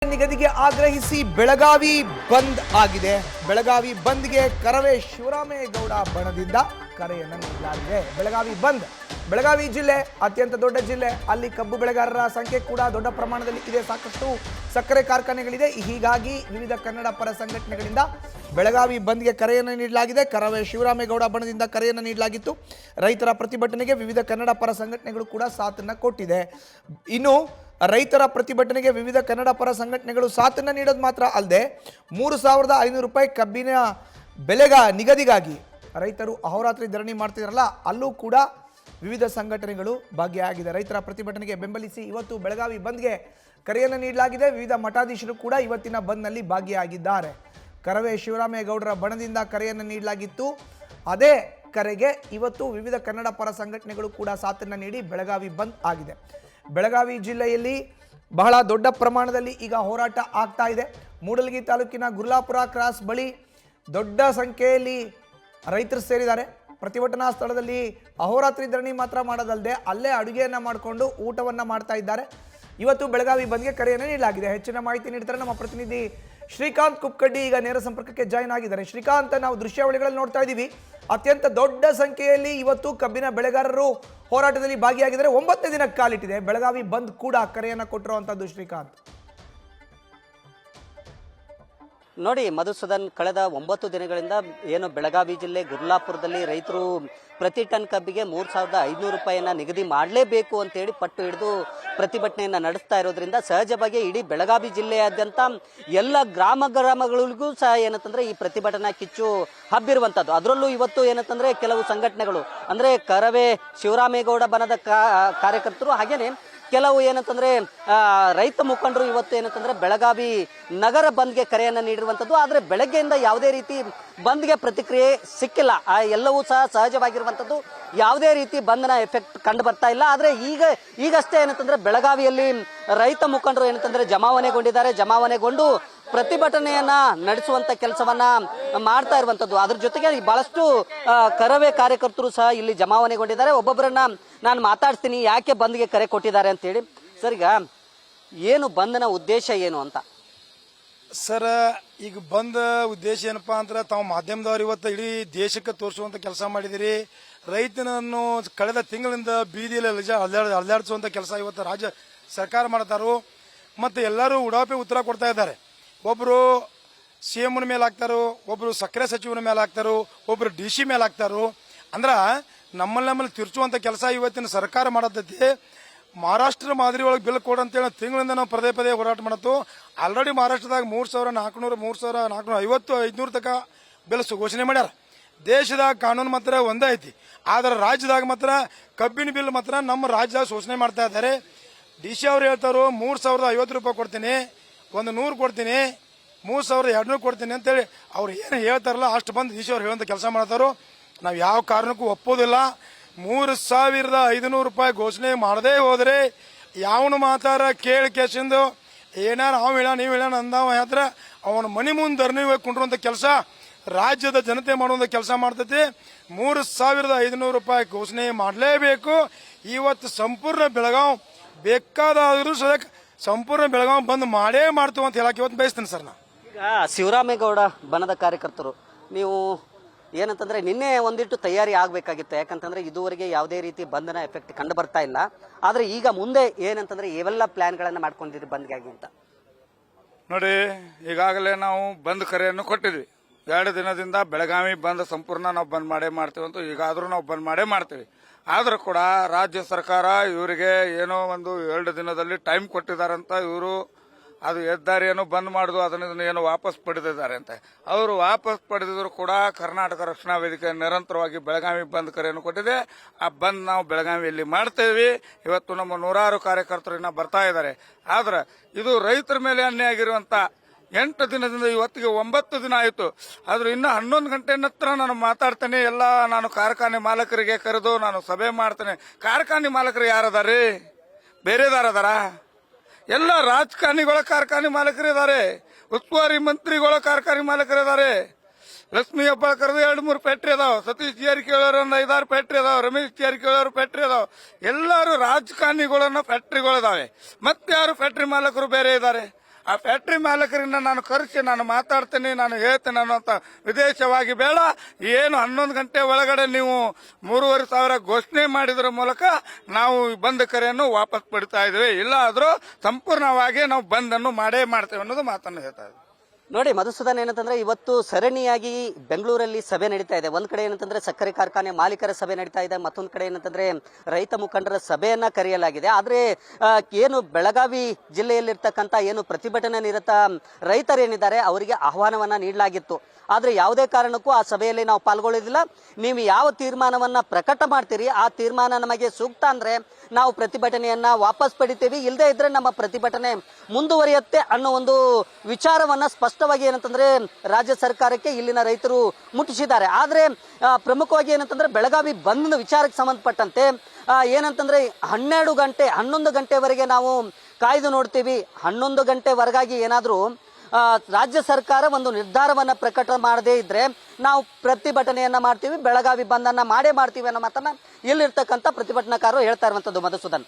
ನಿಗದಿಗೆ ಆಗ್ರಹಿಸಿ ಬೆಳಗಾವಿ ಬಂದ್ ಆಗಿದೆ. ಬೆಳಗಾವಿ ಬಂದ್ಗೆ ಕರವೇ ಶಿವರಾಮೇಗೌಡ ಬಣದಿಂದ ಕರೆಯನ್ನು ನೀಡಲಾಗಿದೆ. ಬೆಳಗಾವಿ ಜಿಲ್ಲೆ ಅತ್ಯಂತ ದೊಡ್ಡ ಜಿಲ್ಲೆ. ಅಲ್ಲಿ ಕಬ್ಬು ಬೆಳೆಗಾರರ ಸಂಖ್ಯೆ ಕೂಡ ದೊಡ್ಡ ಪ್ರಮಾಣದಲ್ಲಿ ಇದೆ. ಸಾಕಷ್ಟು ಸಕ್ಕರೆ ಕಾರ್ಖಾನೆಗಳಿದೆ. ಹೀಗಾಗಿ ವಿವಿಧ ಕನ್ನಡ ಪರ ಸಂಘಟನೆಗಳಿಂದ ಬೆಳಗಾವಿ ಬಂದ್ಗೆ ಕರೆಯನ್ನು ನೀಡಲಾಗಿದೆ. ಕರವೇ ಶಿವರಾಮೇಗೌಡ ಬಣದಿಂದ ಕರೆಯನ್ನು ನೀಡಲಾಗಿತ್ತು. ರೈತರ ಪ್ರತಿಭಟನೆಗೆ ವಿವಿಧ ಕನ್ನಡ ಪರ ಸಂಘಟನೆಗಳು ಕೂಡ ಸಾಥನ್ನು ಕೊಟ್ಟಿದೆ. ಇನ್ನು ರೈತರ ಪ್ರತಿಭಟನೆಗೆ ವಿವಿಧ ಕನ್ನಡ ಪರ ಸಂಘಟನೆಗಳು ಸಾಥನ್ನು ನೀಡೋದು ಮಾತ್ರ ಅಲ್ಲದೆ 3,500 ರೂಪಾಯಿ ಕಬ್ಬಿನ ನಿಗದಿಗಾಗಿ ರೈತರು ಅಹೋರಾತ್ರಿ ಧರಣಿ ಮಾಡ್ತಿದಾರಲ್ಲ, ಅಲ್ಲೂ ಕೂಡ ವಿವಿಧ ಸಂಘಟನೆಗಳು ಭಾಗಿಯಾಗಿದೆ. ರೈತರ ಪ್ರತಿಭಟನೆಗೆ ಬೆಂಬಲಿಸಿ ಇವತ್ತು ಬೆಳಗಾವಿ ಬಂದ್ಗೆ ಕರೆಯನ್ನು ನೀಡಲಾಗಿದೆ. ವಿವಿಧ ಮಠಾಧೀಶರು ಕೂಡ ಇವತ್ತಿನ ಬಂದ್ನಲ್ಲಿ ಭಾಗಿಯಾಗಿದ್ದಾರೆ. ಕರವೇ ಶಿವರಾಮೇಗೌಡರ ಬಣದಿಂದ ಕರೆಯನ್ನು ನೀಡಲಾಗಿತ್ತು. ಅದೇ ಕರೆಗೆ ಇವತ್ತು ವಿವಿಧ ಕನ್ನಡ ಪರ ಸಂಘಟನೆಗಳು ಕೂಡ ಸಾಥನ್ನು ನೀಡಿ ಬೆಳಗಾವಿ ಬಂದ್ ಆಗಿದೆ. ಬೆಳಗಾವಿ ಜಿಲ್ಲೆಯಲ್ಲಿ ಬಹಳ ದೊಡ್ಡ ಪ್ರಮಾಣದಲ್ಲಿ ಈಗ ಹೋರಾಟ ಆಗ್ತಾ ಇದೆ. ಮೂಡಲಗಿ ತಾಲೂಕಿನ ಗುರ್ಲಾಪುರ ಕ್ರಾಸ್ ಬಳಿ ದೊಡ್ಡ ಸಂಖ್ಯೆಯಲ್ಲಿ ರೈತರು ಸೇರಿದ್ದಾರೆ. ಪ್ರತಿಭಟನಾ ಸ್ಥಳದಲ್ಲಿ ಅಹೋರಾತ್ರಿ ಧರಣಿ ಮಾತ್ರ ಮಾಡೋದಲ್ಲದೆ ಅಲ್ಲೇ ಅಡುಗೆಯನ್ನು ಮಾಡಿಕೊಂಡು ಊಟವನ್ನು ಮಾಡ್ತಾ ಇದ್ದಾರೆ. ಇವತ್ತು ಬೆಳಗಾವಿ ಬಂದ್ಗೆ ಕರೆಯನ್ನು ನೀಡಲಾಗಿದೆ. ಹೆಚ್ಚಿನ ಮಾಹಿತಿ ನೀಡ್ತಾರೆ ನಮ್ಮ ಪ್ರತಿನಿಧಿ ಶ್ರೀಕಾಂತ್ ಕುಕ್ಕಡ್ಡಿ. ಈಗ ನೇರ ಸಂಪರ್ಕಕ್ಕೆ ಜಾಯ್ನ್ ಆಗಿದ್ದಾರೆ. ಶ್ರೀಕಾಂತ್, ನಾವು ದೃಶ್ಯಾವಳಿಗಳಲ್ಲಿ ನೋಡ್ತಾ ಇದ್ದೀವಿ, ಅತ್ಯಂತ ದೊಡ್ಡ ಸಂಖ್ಯೆಯಲ್ಲಿ ಇವತ್ತು ಕಬ್ಬಿನ ಬೆಳೆಗಾರರು ಹೋರಾಟದಲ್ಲಿ ಭಾಗಿಯಾಗಿದ್ದಾರೆ. 9ನೇ ದಿನಕ್ಕೆ ಕಾಲಿಟ್ಟಿದೆ. ಬೆಳಗಾವಿ ಬಂದ್ ಕೂಡ ಕರೆಯನ್ನು ಕೊಟ್ಟಿರುವಂತದ್ದು. ಶ್ರೀಕಾಂತ್ ನೋಡಿ ಮಧುಸೂದನ್, ಕಳೆದ 9 ದಿನಗಳಿಂದ ಏನು ಬೆಳಗಾವಿ ಜಿಲ್ಲೆ ಗುರ್ಲಾಪುರದಲ್ಲಿ ರೈತರು ಪ್ರತಿ ಟನ್ ಕಬ್ಬಿಗೆ 3,500 ರೂಪಾಯಿಯನ್ನ ನಿಗದಿ ಮಾಡಲೇಬೇಕು ಅಂತೇಳಿ ಪಟ್ಟು ಹಿಡಿದು ಪ್ರತಿಭಟನೆಯನ್ನ ನಡೆಸ್ತಾ ಇರೋದ್ರಿಂದ ಸಹಜವಾಗಿ ಇಡೀ ಬೆಳಗಾವಿ ಜಿಲ್ಲೆಯಾದ್ಯಂತ ಎಲ್ಲ ಗ್ರಾಮಗಳಿಗೂ ಸಹ ಏನಂತಂದ್ರೆ ಈ ಪ್ರತಿಭಟನಾ ಕಿಚ್ಚು ಹಬ್ಬಿರುವಂತದ್ದು. ಅದರಲ್ಲೂ ಇವತ್ತು ಏನಂತಂದ್ರೆ ಕೆಲವು ಸಂಘಟನೆಗಳು ಅಂದ್ರೆ ಕರವೇ ಶಿವರಾಮೇಗೌಡ ಬಣದ ಕಾರ್ಯಕರ್ತರು ಹಾಗೇನೆ ಕೆಲವು ಏನಂತಂದ್ರೆ ರೈತ ಮುಖಂಡರು ಇವತ್ತು ಏನಂತಂದ್ರೆ ಬೆಳಗಾವಿ ನಗರ ಬಂದ್ಗೆ ಕರೆಯನ್ನ ನೀಡಿರುವಂತದ್ದು. ಆದ್ರೆ ಬೆಳಗ್ಗೆಯಿಂದ ಯಾವುದೇ ರೀತಿ ಬಂದ್ಗೆ ಪ್ರತಿಕ್ರಿಯೆ ಸಿಕ್ಕಿಲ್ಲ. ಎಲ್ಲವೂ ಸಹ ಸಹಜವಾಗಿರುವಂತದ್ದು. ಯಾವುದೇ ರೀತಿ ಬಂದ್ನ ಎಫೆಕ್ಟ್ ಕಂಡು ಬರ್ತಾ ಇಲ್ಲ. ಆದ್ರೆ ಈಗಷ್ಟೇ ಏನಂತಂದ್ರೆ ಬೆಳಗಾವಿಯಲ್ಲಿ ರೈತ ಮುಖಂಡರು ಏನಂತಂದ್ರೆ ಜಮಾವಣೆಗೊಂಡು ಪ್ರತಿಭಟನೆಯನ್ನ ನಡೆಸುವಂತ ಕೆಲಸವನ್ನ ಮಾಡ್ತಾ ಇರುವಂತದ್ದು. ಅದ್ರ ಜೊತೆಗೆ ಬಹಳಷ್ಟು ಕರವೇ ಕಾರ್ಯಕರ್ತರು ಸಹ ಇಲ್ಲಿ ಜಮಾವಣೆಗೊಂಡಿದ್ದಾರೆ. ಒಬ್ಬೊಬ್ಬರನ್ನ ನಾನು ಮಾತಾಡ್ತೀನಿ, ಯಾಕೆ ಬಂದ್ಗೆ ಕರೆ ಕೊಟ್ಟಿದ್ದಾರೆ ಅಂತ ಹೇಳಿ. ಸರ್, ಈಗ ಏನು ಬಂದ್ನ ಉದ್ದೇಶ ಏನು ಅಂತ? ಸರ್, ಈಗ ಬಂದ ಉದ್ದೇಶ ಏನಪ್ಪಾ ಅಂದ್ರೆ ತಾವು ಮಾಧ್ಯಮದವ್ರು ಇವತ್ತು ಇಡೀ ದೇಶಕ್ಕೆ ತೋರಿಸುವಂತ ಕೆಲಸ ಮಾಡಿದಿರಿ. ರೈತನನ್ನು ಕಳೆದ ತಿಂಗಳಿಂದ ಬೀದಿಯಲ್ಲಿ ಅಲ್ಲಾಡಿಸುವಂತ ಕೆಲಸ ಇವತ್ತು ರಾಜ್ಯ ಸರ್ಕಾರ ಮಾಡ್ತಾರೋ. ಮತ್ತೆ ಎಲ್ಲರೂ ಉಡಾಪಿ ಉತ್ತರ ಕೊಡ್ತಾ ಇದ್ದಾರೆ. ಒಬ್ರು ಸಿಎಂನ ಮೇಲೆ ಹಾಕ್ತಾರೋ, ಒಬ್ರು ಸಕ್ಕರೆ ಸಚಿವನ ಮೇಲೆ ಹಾಕ್ತಾರೋ, ಒಬ್ರು DC ಮೇಲೆ ಹಾಕ್ತಾರೋ. ಅಂದ್ರ ನಮ್ಮಲ್ಲಿ ತಿರ್ಚುವಂತ ಕೆಲಸ ಇವತ್ತಿನ ಸರ್ಕಾರ ಮಾಡತೈತಿ. ಮಹಾರಾಷ್ಟ್ರ ಮಾದರಿ ಒಳಗೆ ಬಿಲ್ ಕೊಡಂತೇಳಿ ತಿಂಗಳಿಂದ ನಾವು ಪದೇ ಹೋರಾಟ ಮಾಡತ್ತು. ಆಲ್ರೆಡಿ ಮಹಾರಾಷ್ಟ್ರದಾಗ 3,400, 3,450, 500 ತನಕ ಬಿಲ್ ಘೋಷಣೆ ಮಾಡ್ಯಾರ. ದೇಶದಾಗ ಕಾನೂನು ಮಾತ್ರ ಒಂದೇ ಐತಿ. ಆದ್ರೆ ರಾಜ್ಯದಾಗ ಮಾತ್ರ ಕಬ್ಬಿನ ಬಿಲ್ ಮಾತ್ರ ನಮ್ಮ ರಾಜ್ಯದಾಗ ಶೋಷಣೆ ಮಾಡ್ತಾ ಇದ್ದಾರೆ. DC ಅವ್ರು ಹೇಳ್ತಾರೋ 3,050 ರೂಪಾಯಿ ಕೊಡ್ತೀನಿ, 100 ಕೊಡ್ತೀನಿ, 3,200 ಕೊಡ್ತೀನಿ ಅಂತೇಳಿ ಅವ್ರು ಏನು ಹೇಳ್ತಾರಲ್ಲ ಅಷ್ಟು ಬಂದು DC ಅವ್ರು ಹೇಳುವಂತ ಕೆಲಸ ಮಾಡ್ತಾರೋ. ನಾವು ಯಾವ ಕಾರಣಕ್ಕೂ ಒಪ್ಪೋದಿಲ್ಲ. 3,500 ರೂಪಾಯಿ ಘೋಷಣೆ ಮಾಡದೇ ಹೋದ್ರೆ ಯಾವನು ಮಾತಾರ ಕೇಳಿ ಕೇಸಿಂದು ಏನಾರ ಅವ್ ಹೇಳ ನೀವು ಹೇಳ ಅಂದವ ಹೇಳ್ರ ಅವನ ಮನಿ ಮುಂದೆ ಧರಣಿ ಕುಂಡ್ರುವಂತ ಕೆಲಸ ರಾಜ್ಯದ ಜನತೆ ಮಾಡುವಂತ ಕೆಲಸ ಮಾಡ್ತೈತಿ. 3,500 ರೂಪಾಯಿ ಘೋಷಣೆ ಮಾಡಲೇಬೇಕು. ಇವತ್ತು ಸಂಪೂರ್ಣ ಬೆಳಗಾವ್ ಬೇಕಾದಾದ್ರೂ ಸಂಪೂರ್ಣ ಬೆಳಗಾವ್ ಬಂದ್ ಮಾಡೇ ಮಾಡ್ತೀವಿ ಅಂತ ಹೇಳಕ್ ಇವತ್ತು ಬಯಸ್ತೀನಿ ಸರ್. ನಾ ಈಗ ಶಿವರಾಮೇಗೌಡ ಬಣದ ಕಾರ್ಯಕರ್ತರು ನೀವು ಏನಂತಂದ್ರೆ ನಿನ್ನೆ ಒಂದಿಟ್ಟು ತಯಾರಿ ಆಗ್ಬೇಕಾಗಿತ್ತು. ಯಾಕಂತಂದ್ರೆ ಇದುವರೆಗೆ ಯಾವುದೇ ರೀತಿ ಬಂಧನ ಎಫೆಕ್ಟ್ ಕಂಡು ಬರ್ತಾ ಇಲ್ಲ. ಆದ್ರೆ ಈಗ ಮುಂದೆ ಏನಂತಂದ್ರೆ ಇವೆಲ್ಲ ಪ್ಲಾನ್ಗಳನ್ನ ಮಾಡ್ಕೊಂಡಿದ್ರಿ ಬಂದ್ಗಾಗಿ ಅಂತ? ನೋಡಿ, ಈಗಾಗಲೇ ನಾವು ಬಂದ್ ಕರೆಯನ್ನು ಕೊಟ್ಟಿದ್ವಿ. 2 ದಿನದಿಂದ ಬೆಳಗಾವಿ ಬಂದ್ ಸಂಪೂರ್ಣ ನಾವು ಬಂದ್ ಮಾಡೇ ಮಾಡ್ತೀವಿ ಅಂತ ಈಗಾದ್ರೂ ನಾವು ಬಂದ್ ಮಾಡೇ ಮಾಡ್ತೀವಿ. ಆದ್ರೂ ಕೂಡ ರಾಜ್ಯ ಸರ್ಕಾರ ಇವರಿಗೆ ಏನೋ ಒಂದು 2 ದಿನದಲ್ಲಿ ಟೈಮ್ ಕೊಟ್ಟಿದ್ದಾರಂತ. ಇವರು ಅದು ಹೆದ್ದಾರಿಯನ್ನು ಬಂದ್ ಮಾಡುದು ಅದನ್ನ ಏನು ವಾಪಸ್ ಪಡೆದಿದ್ದಾರೆ ಅಂತ. ಅವರು ವಾಪಸ್ ಪಡೆದಿದ್ರು ಕೂಡ ಕರ್ನಾಟಕ ರಕ್ಷಣಾ ವೇದಿಕೆ ನಿರಂತರವಾಗಿ ಬೆಳಗಾವಿ ಬಂದ್ ಕರೆಯನ್ನು ಕೊಟ್ಟಿದೆ. ಆ ಬಂದ್ ನಾವು ಬೆಳಗಾವಿಯಲ್ಲಿ ಮಾಡ್ತೇವೆ. ಇವತ್ತು ನಮ್ಮ 100 ಕಾರ್ಯಕರ್ತರು ಇನ್ನ ಬರ್ತಾ ಇದ್ದಾರೆ. ಆದ್ರೆ ಇದು ರೈತರ ಮೇಲೆ ಅನ್ಯಾಯ ಆಗಿರುವಂತ 8 ದಿನದಿಂದ ಇವತ್ತಿಗೆ 9 ದಿನ ಆಯಿತು. ಆದ್ರೂ ಇನ್ನು 11 ಗಂಟೆ ನಂತರ ನಾನು ಮಾತಾಡ್ತೇನೆ. ಎಲ್ಲ ನಾನು ಕಾರ್ಖಾನೆ ಮಾಲಕರಿಗೆ ಕರೆದು ನಾನು ಸಭೆ ಮಾಡ್ತೇನೆ. ಕಾರ್ಖಾನೆ ಮಾಲಕರು ಯಾರದಾರಿ? ಬೇರೆದಾರದಾರ? ಎಲ್ಲ ರಾಜಕಾರಣಿಗಳ ಕಾರ್ಖಾನೆ ಮಾಲಕರಿದ್ದಾರೆ, ಉಸ್ತುವಾರಿ ಮಂತ್ರಿಗಳ ಕಾರ್ಖಾನೆ ಮಾಲಕರಿದ್ದಾರೆ. ಲಕ್ಷ್ಮೀ ಹೆಬ್ಬಾಳ್ಕರ್ದು 2-3 ಫ್ಯಾಕ್ಟ್ರಿ ಅದಾವ, ಸತೀಶ್ ಜಾರಕಿಹೊಳಿ ಒಂದು 5-6 ಫ್ಯಾಕ್ಟ್ರಿ ಅದಾವ, ರಮೇಶ್ ಜಾರಕಿಹೊಳಿ ಫ್ಯಾಕ್ಟ್ರಿ ಅದಾವ. ಎಲ್ಲರೂ ರಾಜಕಾರಣಿಗಳನ್ನ ಫ್ಯಾಕ್ಟ್ರಿಗಳಿದಾವೆ. ಮತ್ತೆ ಯಾರು ಫ್ಯಾಕ್ಟ್ರಿ ಮಾಲಕರು ಬೇರೆ ಇದ್ದಾರೆ? ಆ ಫ್ಯಾಕ್ಟ್ರಿ ಮಾಲಕರಿಂದ ನಾನು ಕರೆಸಿ ನಾನು ಮಾತಾಡ್ತೀನಿ, ನಾನು ಹೇಳ್ತೇನೆ ಅನ್ನೋಂಥ ವಿದೇಶವಾಗಿ ಬೇಡ. ಏನು 11 ಗಂಟೆ ಒಳಗಡೆ ನೀವು 3,500 ಘೋಷಣೆ ಮಾಡಿದ್ರ ಮೂಲಕ ನಾವು ಬಂದ್ ಕರೆಯನ್ನು ವಾಪಸ್ ಪಡಿತಾ ಇದ್ವಿ. ಇಲ್ಲ ಆದ್ರೂ ಸಂಪೂರ್ಣವಾಗಿ ನಾವು ಬಂದ್ ಅನ್ನು ಮಾಡೇ ಮಾಡ್ತೇವೆ ಅನ್ನೋದು ಮಾತನ್ನು ಹೇಳ್ತಾ ಇದ್ವಿ. ನೋಡಿ ಮಧುಸೂದನ್, ಏನಂತಂದ್ರೆ ಇವತ್ತು ಸರಣಿಯಾಗಿ ಬೆಂಗಳೂರಲ್ಲಿ ಸಭೆ ನಡೀತಾ ಇದೆ. ಒಂದ್ ಕಡೆ ಏನಂತಂದ್ರೆ ಸಕ್ಕರೆ ಕಾರ್ಖಾನೆ ಮಾಲೀಕರ ಸಭೆ ನಡೀತಾ ಇದೆ, ಮತ್ತೊಂದ್ ಕಡೆ ಏನಂತಂದ್ರೆ ರೈತ ಮುಖಂಡರ ಸಭೆಯನ್ನ ಕರೆಯಲಾಗಿದೆ. ಆದ್ರೆ ಏನು ಬೆಳಗಾವಿ ಜಿಲ್ಲೆಯಲ್ಲಿರ್ತಕ್ಕಂಥ ಏನು ಪ್ರತಿಭಟನಾ ನಿರತ ರೈತರೇನಿದ್ದಾರೆ ಅವರಿಗೆ ಆಹ್ವಾನವನ್ನ ನೀಡಲಾಗಿತ್ತು. ಆದ್ರೆ ಯಾವುದೇ ಕಾರಣಕ್ಕೂ ಆ ಸಭೆಯಲ್ಲಿ ನಾವು ಪಾಲ್ಗೊಳ್ಳೋದಿಲ್ಲ, ನೀವು ಯಾವ ತೀರ್ಮಾನವನ್ನ ಪ್ರಕಟ ಮಾಡ್ತೀರಿ ಆ ತೀರ್ಮಾನ ನಮಗೆ ಸೂಕ್ತ ಅಂದ್ರೆ ನಾವು ಪ್ರತಿಭಟನೆಯನ್ನ ವಾಪಸ್ ಪಡಿತೀವಿ, ಇಲ್ಲದೆ ಇದ್ರೆ ನಮ್ಮ ಪ್ರತಿಭಟನೆ ಮುಂದುವರಿಯುತ್ತೆ ಅನ್ನೋ ಒಂದು ವಿಚಾರವನ್ನ ಸ್ಪಷ್ಟವಾಗಿ ಏನಂತಂದ್ರೆ ರಾಜ್ಯ ಸರ್ಕಾರಕ್ಕೆ ಇಲ್ಲಿನ ರೈತರು ಮುಟ್ಟಿಸಿದ್ದಾರೆ. ಆದ್ರೆ ಪ್ರಮುಖವಾಗಿ ಏನಂತಂದ್ರೆ ಬೆಳಗಾವಿ ಬಂದ್ ವಿಚಾರಕ್ಕೆ ಸಂಬಂಧಪಟ್ಟಂತೆ ಏನಂತಂದ್ರೆ 11 ಗಂಟೆವರೆಗೆ ನಾವು ಕಾಯ್ದು ನೋಡ್ತೀವಿ. 11 ಗಂಟೆವರೆಗಾಗಿ ಏನಾದ್ರೂ ರಾಜ್ಯ ಸರ್ಕಾರ ಒಂದು ನಿರ್ಧಾರವನ್ನ ಪ್ರಕಟ ಮಾಡದೇ ಇದ್ರೆ ನಾವು ಪ್ರತಿಭಟನೆಯನ್ನ ಮಾಡ್ತೀವಿ, ಬೆಳಗಾವಿ ಬಂದನ್ನ ಮಾಡೇ ಮಾಡ್ತೀವಿ ಅನ್ನೋ ಮಾತನ್ನ ಇಲ್ಲಿರ್ತಕ್ಕಂಥ ಪ್ರತಿಭಟನಾಕಾರರು ಹೇಳ್ತಾ ಇರುವಂತದ್ದು. ಮಧುಸೂದನ್.